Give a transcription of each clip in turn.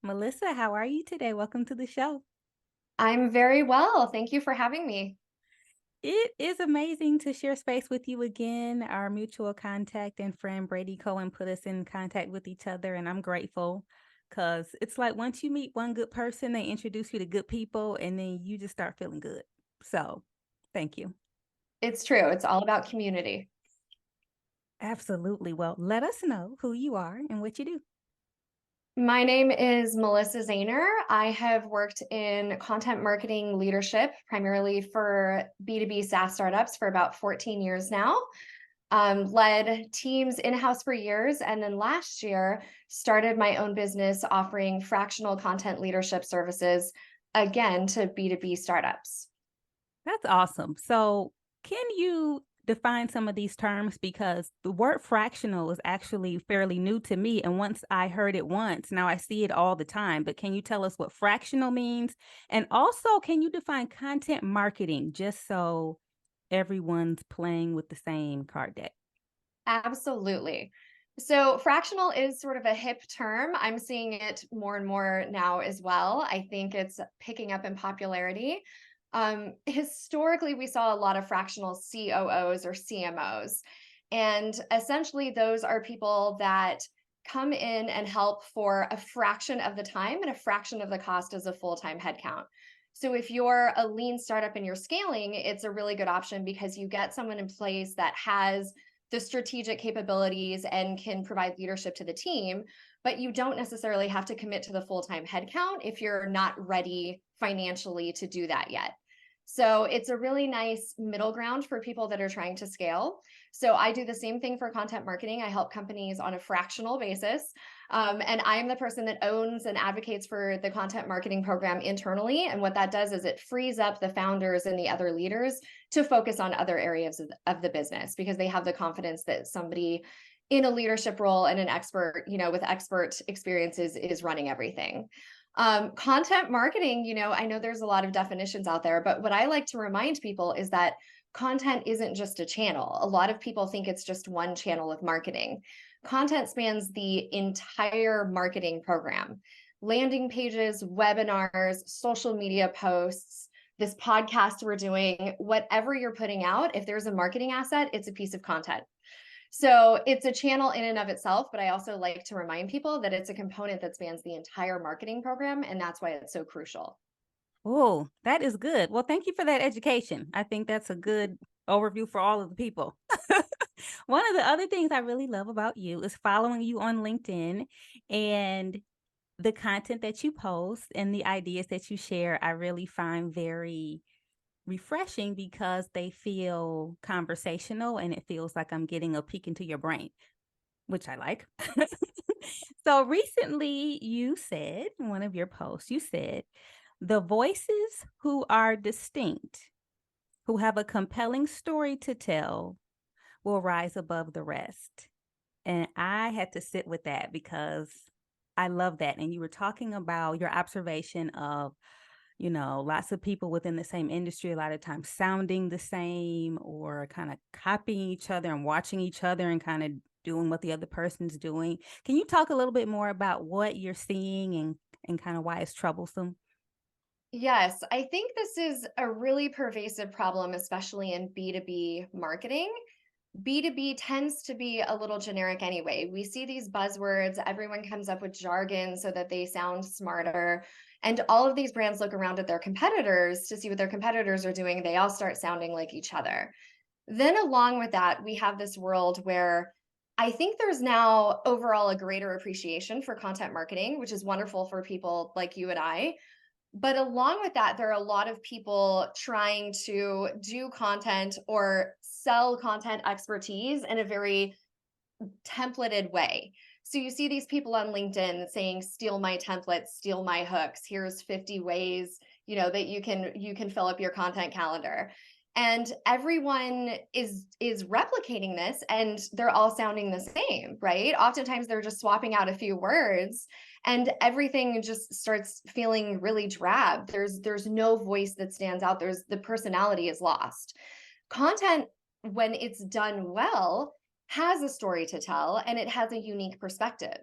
Melissa, how are you today? Welcome to the show. I'm very well. Thank you for having me. It is amazing to share space with you again. Our mutual contact and friend Brady Cohen put us in contact with each other, and I'm grateful because it's like once you meet one good person, they introduce you to good people, and then you just start feeling good. So, thank you. It's true. It's all about community. Absolutely. Well, let us know who you are and what you do. My name is Melissa Zehner. I have worked in content marketing leadership, primarily for B2B SaaS startups for about 14 years now. Led teams in-house for years, and then last year started my own business offering fractional content leadership services, again, to B2B startups. That's awesome. So, can you define some of these terms? Because the word fractional is actually fairly new to me. And once I heard it once, now I see it all the time. But can you tell us what fractional means? And also, can you define content marketing just so everyone's playing with the same card deck? Absolutely. So fractional is sort of a hip term. I'm seeing it more and more now as well. I think it's picking up in popularity. Historically, we saw a lot of fractional COOs or CMOs. And essentially, those are people that come in and help for a fraction of the time and a fraction of the cost as a full-time headcount. So if you're a lean startup and you're scaling, it's a really good option because you get someone in place that has the strategic capabilities and can provide leadership to the team, but you don't necessarily have to commit to the full-time headcount if you're not ready financially to do that yet. So it's a really nice middle ground for people that are trying to scale. So I do the same thing for content marketing. I help companies on a fractional basis. And I'm the person that owns and advocates for the content marketing program internally. And what that does is it frees up the founders and the other leaders to focus on other areas of the business because they have the confidence that somebody in a leadership role and an expert, with expert experiences is running everything. Content marketing, I know there's a lot of definitions out there, but what I like to remind people is that content isn't just a channel. A lot of people think it's just one channel of marketing. Content spans the entire marketing program. Landing pages, webinars, social media posts, this podcast we're doing, whatever you're putting out, if there's a marketing asset, it's a piece of content. So it's a channel in and of itself, but I also like to remind people that it's a component that spans the entire marketing program, and that's why it's so crucial. Oh, that is good. Well, thank you for that education. I think that's a good overview for all of the people. One of the other things I really love about you is following you on LinkedIn and the content that you post and the ideas that you share. I really find very refreshing because they feel conversational and it feels like I'm getting a peek into your brain, which I like. So recently you said in one of your posts, you said, the voices who are distinct, who have a compelling story to tell, will rise above the rest. And I had to sit with that because I love that. And you were talking about your observation of, lots of people within the same industry, a lot of times sounding the same or kind of copying each other and watching each other and kind of doing what the other person's doing. Can you talk a little bit more about what you're seeing and kind of why it's troublesome? Yes, I think this is a really pervasive problem, especially in B2B marketing. B2B tends to be a little generic anyway. We see these buzzwords, everyone comes up with jargon so that they sound smarter. And all of these brands look around at their competitors to see what their competitors are doing. They all start sounding like each other. Then, along with that, we have this world where I think there's now overall a greater appreciation for content marketing, which is wonderful for people like you and I. But along with that, there are a lot of people trying to do content or sell content expertise in a very templated way. So you see these people on LinkedIn saying, steal my templates, steal my hooks. Here's 50 ways, that you can fill up your content calendar. And everyone is replicating this and they're all sounding the same, right? Oftentimes they're just swapping out a few words and everything just starts feeling really drab. There's no voice that stands out. The personality is lost. Content, when it's done well, has a story to tell and it has a unique perspective.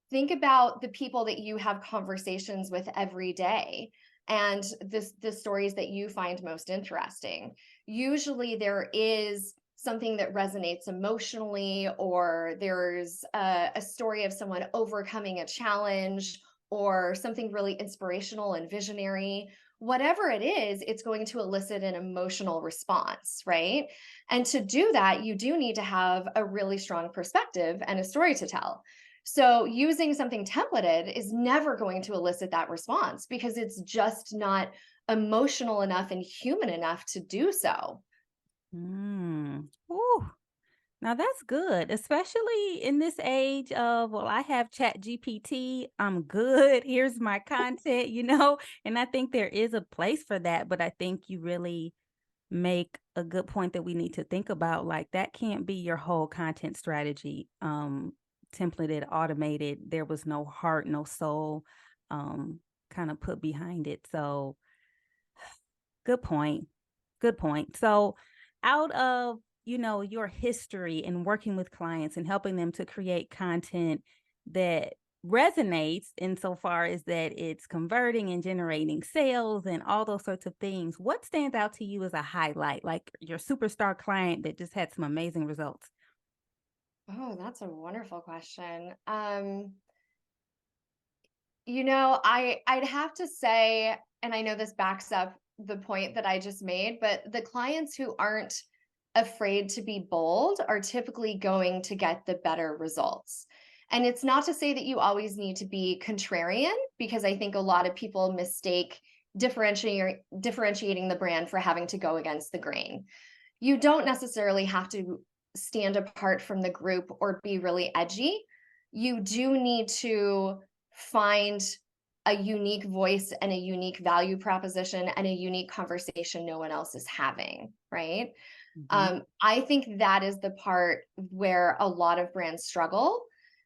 think about the people that you have conversations with every day and the stories that you find most interesting. Usually there is something that resonates emotionally, or there's a story of someone overcoming a challenge, or something really inspirational and visionary. Whatever it is, it's going to elicit an emotional response, right? And to do that, you do need to have a really strong perspective and a story to tell. So using something templated is never going to elicit that response because it's just not emotional enough and human enough to do so. Mm. Ooh. Now that's good, especially in this age of, well, I have Chat GPT, I'm good, here's my content, and I think there is a place for that, but I think you really make a good point that we need to think about. Like, that can't be your whole content strategy. Templated, automated, there was no heart, no soul, kind of put behind it. So good point. Good point. So, out of, your history in working with clients and helping them to create content that resonates insofar as that it's converting and generating sales and all those sorts of things, what stands out to you as a highlight, like your superstar client that just had some amazing results? Oh, that's a wonderful question. I'd have to say, and I know this backs up the point that I just made, but the clients who aren't afraid to be bold are typically going to get the better results. And it's not to say that you always need to be contrarian, because I think a lot of people mistake differentiating the brand for having to go against the grain. You don't necessarily have to stand apart from the group or be really edgy. You do need to find a unique voice and a unique value proposition and a unique conversation no one else is having, right? Mhm. I think that is the part where a lot of brands struggle.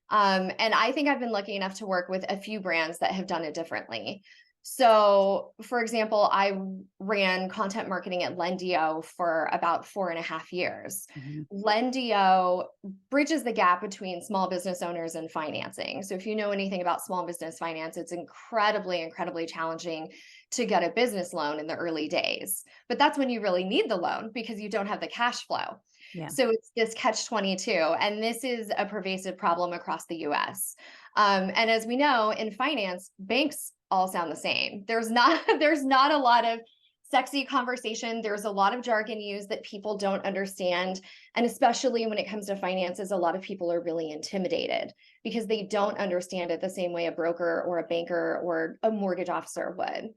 And I think I've been lucky enough to work with a few brands that have done it differently. So, for example, I ran content marketing at Lendio for about 4.5 years. Mhm. Lendio bridges the gap between small business owners and financing. So, if you know anything about small business finance, it's incredibly, incredibly challenging to get a business loan in the early days. But that's when you really need the loan because you don't have the cash flow. Yeah. So it's this catch 22. And this is a pervasive problem across the US. And as we know, in finance, banks all sound the same. There's not a lot of sexy conversation. There's a lot of jargon used that people don't understand. And especially when it comes to finances, a lot of people are really intimidated because they don't understand it the same way a broker or a banker or a mortgage officer would.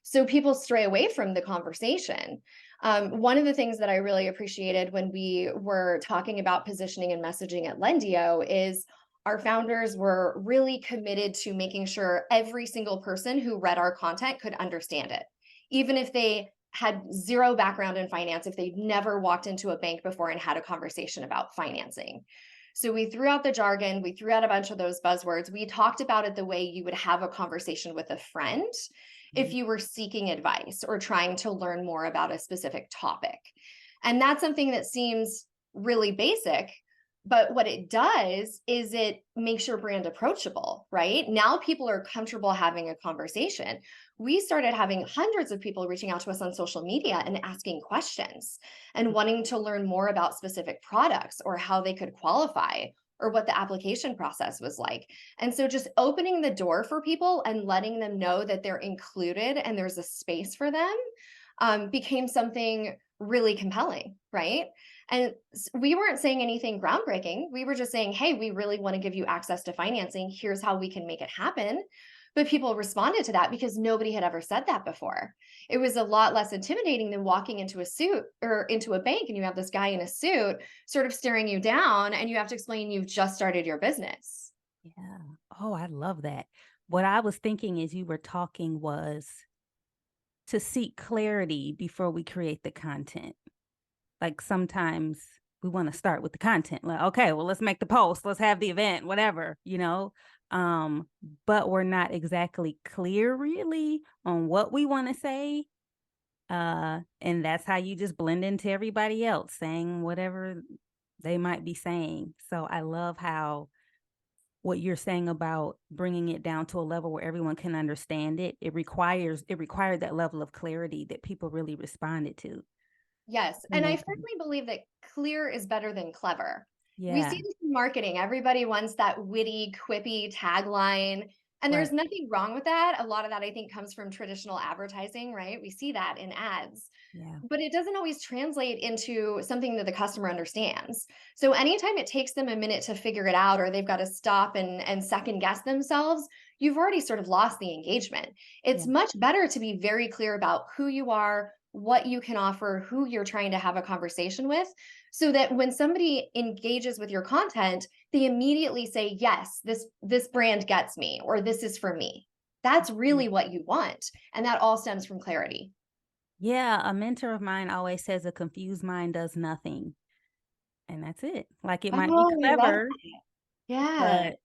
So people stray away from the conversation. One of the things that I really appreciated when we were talking about positioning and messaging at Lendio is our founders were really committed to making sure every single person who read our content could understand it, even if they had zero background in finance, if they'd never walked into a bank before and had a conversation about financing. So we threw out the jargon, we threw out a bunch of those buzzwords. We talked about it the way you would have a conversation with a friend if Mhm. you were seeking advice or trying to learn more about a specific topic. And that's something that seems really basic, but what it does is it makes your brand approachable, right? Now people are comfortable having a conversation. We started having hundreds of people reaching out to us on social media and asking questions and wanting to learn more about specific products or how they could qualify or what the application process was like. And so just opening the door for people and letting them know that they're included and there's a space for them became something really compelling, right? And we weren't saying anything groundbreaking. We were just saying, hey, we really want to give you access to financing. Here's how we can make it happen. But people responded to that because nobody had ever said that before. It was a lot less intimidating than walking into a suit or into a bank and you have this guy in a suit sort of staring you down and you have to explain you've just started your business. Yeah. Oh, I love that. What I was thinking as you were talking was to seek clarity before we create the content. Like, sometimes we want to start with the content. Like, okay, well, let's make the post, let's have the event, whatever. Um, but we're not exactly clear really on what we want to say. And that's how you just blend into everybody else saying whatever they might be saying. So I love how what you're saying about bringing it down to a level where everyone can understand it, it required that level of clarity that people really responded to. Yes. And I Amazing. firmly believe that clear is better than clever. We Yeah. see this in marketing. Everybody wants that witty, quippy tagline. And there's Right. nothing wrong with that. A lot of that I think comes from traditional advertising, right? We see that in ads. Yeah. But it doesn't always translate into something that the customer understands. So anytime it takes them a minute to figure it out, or they've got to stop and second guess themselves, you've already sort of lost the engagement. It's Yeah. much better to be very clear about who you are, what you can offer, who you're trying to have a conversation with, so that when somebody engages with your content, they immediately say, yes, this brand gets me, or this is for me. That's Mm. really what you want. And that all stems from clarity. Yeah. A mentor of mine always says a confused mind does nothing. And that's it. Like it might be Oh, I love clever, that. Yeah. but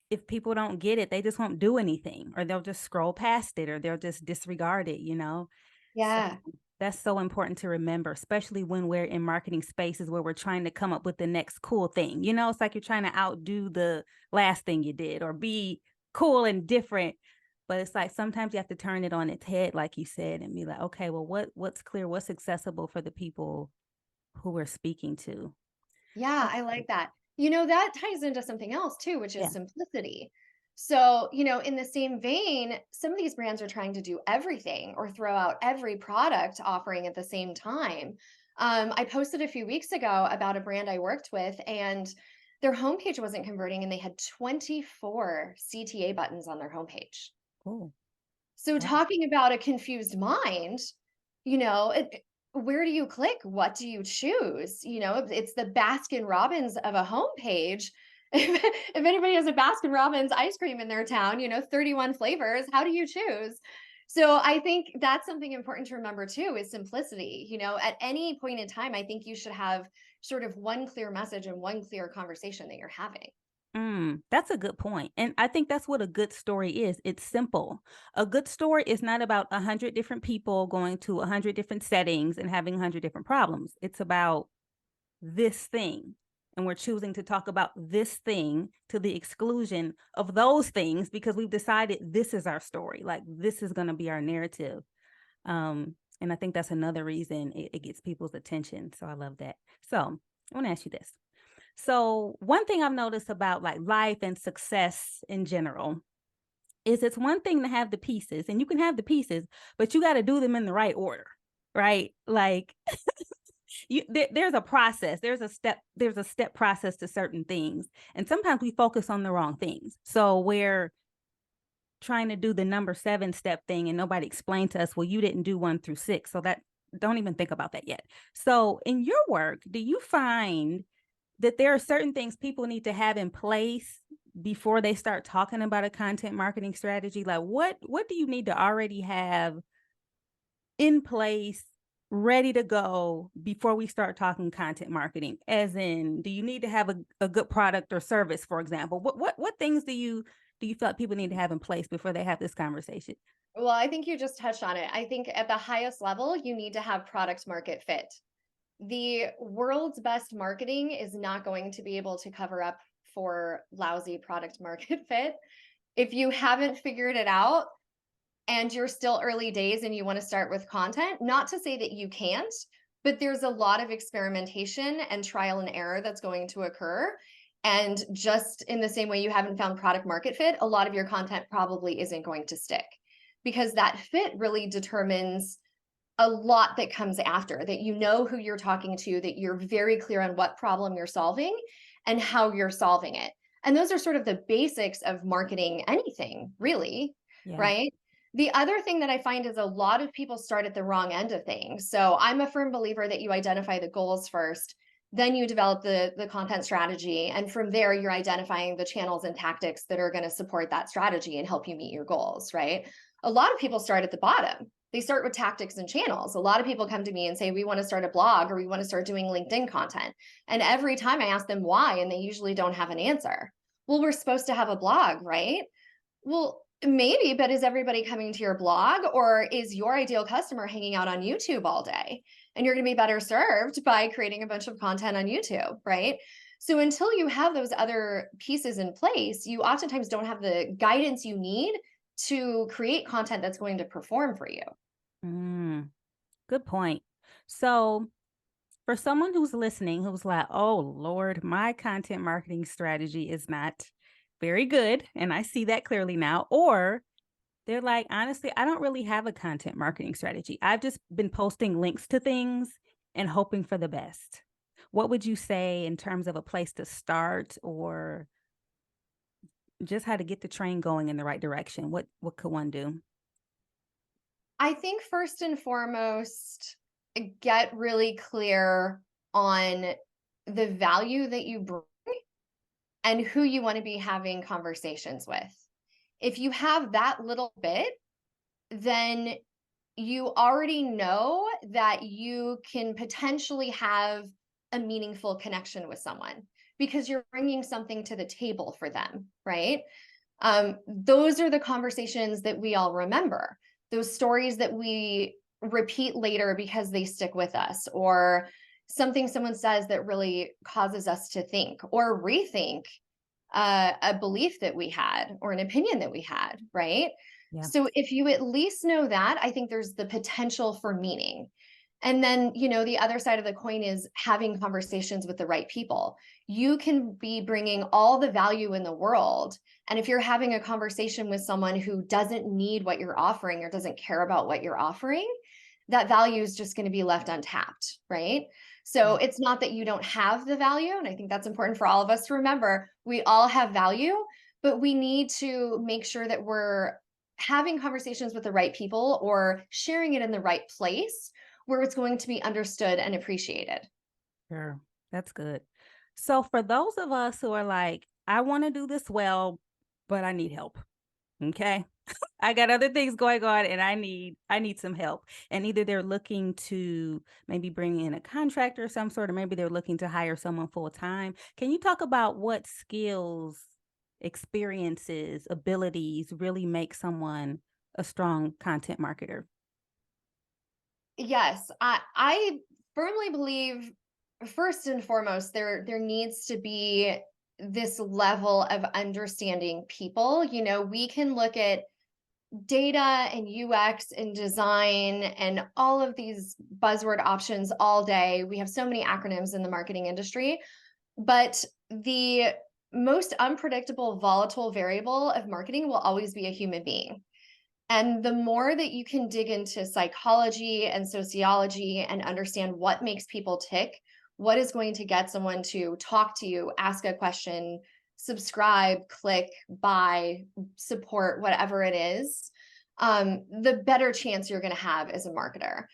if people don't get it, they just won't do anything, or they'll just scroll past it, or they'll just disregard it, you know? So Yeah. that's so important to remember, especially when we're in marketing spaces where we're trying to come up with the next cool thing. You know, it's like you're trying to outdo the last thing you did or be cool and different. But it's like sometimes you have to turn it on its head, like you said, and be like, okay, well, what's clear, what's accessible for the people who we're speaking to? Yeah, That's I good. like that. You know, that ties into something else too, which is Yeah. simplicity. So, in the same vein, some of these brands are trying to do everything or throw out every product offering at the same time. I posted a few weeks ago about a brand I worked with, and their homepage wasn't converting, and they had 24 CTA buttons on their homepage. Cool. So Wow. talking about a confused mind, where do you click? What do you choose? It's the Baskin Robbins of a homepage. If anybody has a Baskin Robbins ice cream in their town, 31 flavors, how do you choose? So I think that's something important to remember too is simplicity. At any point in time, I think you should have sort of one clear message and one clear conversation that you're having. That's a good point. And I think that's what a good story is. It's simple. A good story is not about 100 different people going to 100 different settings and having 100 different problems. It's about this thing. And we're choosing to talk about this thing to the exclusion of those things because we've decided this is our story. Like this is going to be our narrative. And I think that's another reason it gets people's attention. So I love that. So I want to ask you this. So one thing I've noticed about like life and success in general is it's one thing to have the pieces, and you can have the pieces, but you got to do them in the right order, right? Like there's a process, there's a step process to certain things, and sometimes we focus on the wrong things. So we're trying to do the number 7 step thing, and nobody explained to us, well, you didn't do 1 through 6, so that don't even think about that yet. So in your work, do you find that there are certain things people need to have in place before they start talking about a content marketing strategy? Like what do you need to already have in place, ready to go before we start talking content marketing? As in, do you need to have a good product or service, for example? What things do you feel like people need to have in place before they have this conversation? Well, I think you just touched on it. I think at the highest level, you need to have product market fit. The world's best marketing is not going to be able to cover up for lousy product market fit. If you haven't figured it out and you're still early days and you want to start with content, not to say that you can't, but there's a lot of experimentation and trial and error that's going to occur. And just in the same way you haven't found product market fit, a lot of your content probably isn't going to stick because that fit really determines a lot that comes after, that you know who you're talking to, that you're very clear on what problem you're solving and how you're solving it. And those are sort of the basics of marketing anything, really, Yeah. right? The other thing that I find is a lot of people start at the wrong end of things. So I'm a firm believer that you identify the goals first, then you develop the content strategy. And from there, you're identifying the channels and tactics that are going to support that strategy and help you meet your goals, right? A lot of people start at the bottom. They start with tactics and channels. A lot of people come to me and say, we want to start a blog or we want to start doing LinkedIn content. And every time I ask them why, and they usually don't have an answer. Well, we're supposed to have a blog, right? Well, maybe, but is everybody coming to your blog, or is your ideal customer hanging out on YouTube all day? And you're going to be better served by creating a bunch of content on YouTube, right? So until you have those other pieces in place, you oftentimes don't have the guidance you need to create content that's going to perform for you. Mm, good point. So, for someone who's listening, who's like, oh Lord, my content marketing strategy is not very good. And I see that clearly now. Or they're like, honestly, I don't really have a content marketing strategy. I've just been posting links to things and hoping for the best. What would you say in terms of a place to start or just how to get the train going in the right direction? What could one do? I think first and foremost, get really clear on the value that you bring and who you want to be having conversations with. If you have that little bit, then you already know that you can potentially have a meaningful connection with someone because you're bringing something to the table for them, right? Those are the conversations that we all remember, those stories that we repeat later because they stick with us, or something someone says that really causes us to think or rethink a belief that we had or an opinion that we had, right? Yeah. So if you at least know that, I think there's the potential for meaning. And then, the other side of the coin is having conversations with the right people. You can be bringing all the value in the world. And if you're having a conversation with someone who doesn't need what you're offering or doesn't care about what you're offering, that value is just going to be left untapped, right? So Yeah. it's not that you don't have the value. And I think that's important for all of us to remember. We all have value, but we need to make sure that we're having conversations with the right people or sharing it in the right place where it's going to be understood and appreciated. Sure. That's good. So for those of us who are like, I want to do this well, but I need help. Okay. I got other things going on and I need some help. And either they're looking to maybe bring in a contractor of some sort, or maybe they're looking to hire someone full time. Can you talk about what skills, experiences, abilities really make someone a strong content marketer? Yes, I firmly believe first and foremost there needs to be this level of understanding people. We can look at data and UX and design and all of these buzzword options all day. We have so many acronyms in the marketing industry, but the most unpredictable, volatile variable of marketing will always be a human being. And the more that you can dig into psychology and sociology and understand what makes people tick, what is going to get someone to talk to you, ask a question, subscribe, click, buy, support, whatever it is, the better chance you're going to have as a marketer.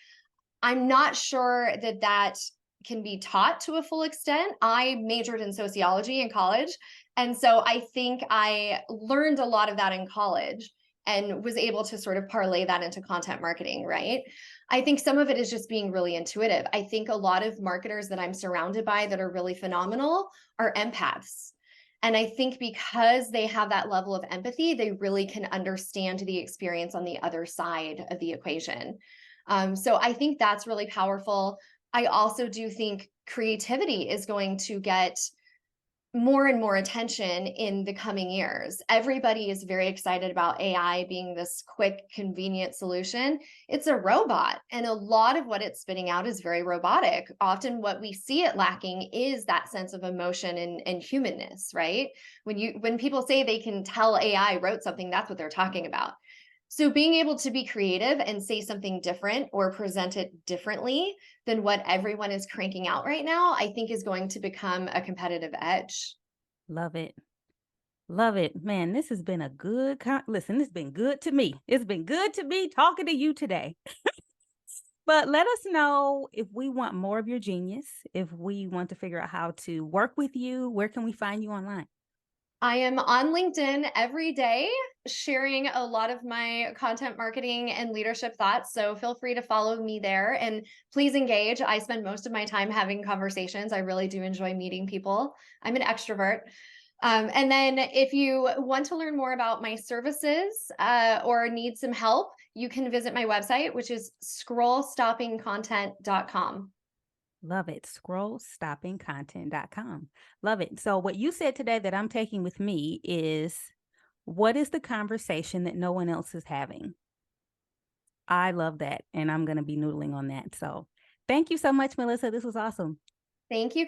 I'm not sure that that can be taught to a full extent. I majored in sociology in college. And so I think I learned a lot of that in college and was able to sort of parlay that into content marketing, right? I think some of it is just being really intuitive. I think a lot of marketers that I'm surrounded by that are really phenomenal are empaths. And I think because they have that level of empathy, they really can understand the experience on the other side of the equation. So I think that's really powerful. I also do think creativity is going to get more and more attention in the coming years. Everybody is very excited about AI being this quick, convenient solution. It's a robot, and a lot of what it's spitting out is very robotic. Often, what we see it lacking is that sense of emotion and humanness, right? When people say they can tell AI wrote something, that's what they're talking about. So being able to be creative and say something different or present it differently than what everyone is cranking out right now, I think is going to become a competitive edge. Love it. Love it. Man, this has been a good listen, it's been good to me. It's been good to me talking to you today. But let us know if we want more of your genius, if we want to figure out how to work with you, where can we find you online? I am on LinkedIn every day sharing a lot of my content marketing and leadership thoughts. So feel free to follow me there and please engage. I spend most of my time having conversations. I really do enjoy meeting people. I'm an extrovert. And then if you want to learn more about my services or need some help, you can visit my website, which is scrollstoppingcontent.com. Love it. Scrollstoppingcontent.com. Love it. So, what you said today that I'm taking with me is, what is the conversation that no one else is having? I love that. And I'm going to be noodling on that. So, thank you so much, Melissa. This was awesome. Thank you